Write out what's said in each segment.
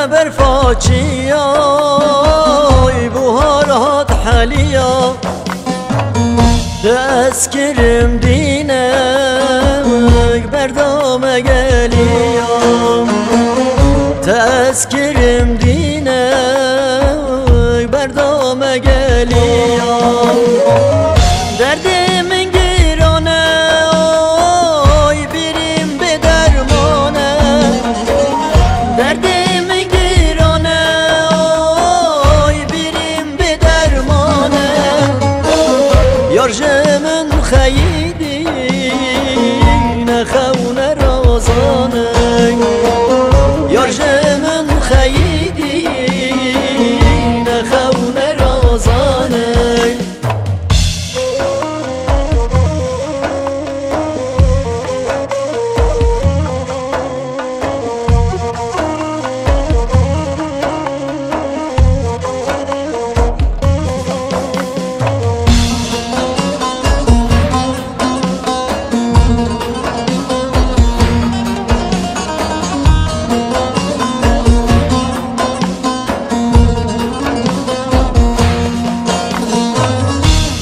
برفاچیا بو حالات حالیا دست کرم دینم بردام گلیام دست کرم دینم بردام گلیام درد من گیرانه آی بریم به درمانه درد من گیرانه آی بریم به درمانه یار جمن خیدی نخون رازانه یار جمن خیدی نخون رازانه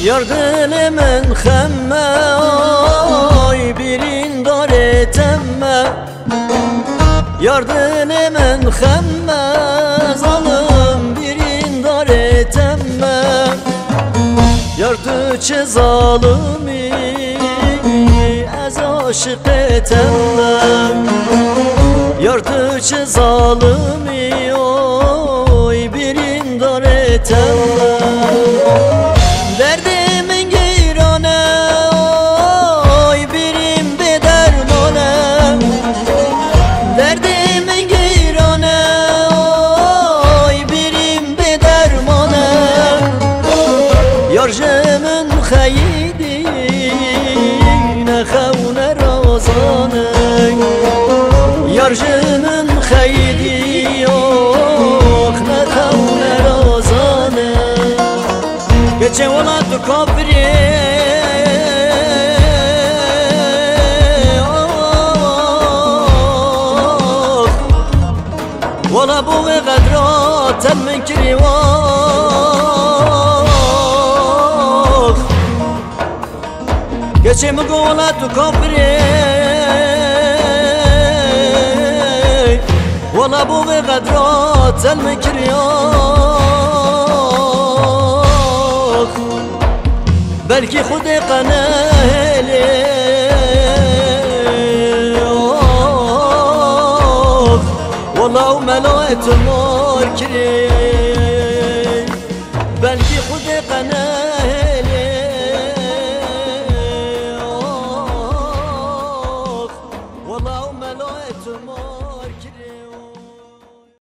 یار دل من خمه آی برین داره تمه یار دل من خمه ظالم برین داره تمه یار تو چه ظالمی از عاشق تمه یار تو چه ظالمی آی برین داره تمه درد من گیرانه آی بریم به درمانه درد من گیرانه آی بریم به درمانه یار جمن خیدی نخون رازانه یار جمن خیدی آخ نخون رازانه گچه ولا تو کافری ولا بو غدرات من كري واخ گچه مگو ولا تو کافری ولا بو غدرات من كري بلکه خود قناهلی والله ملایت مار کری بلکه خود قناهلی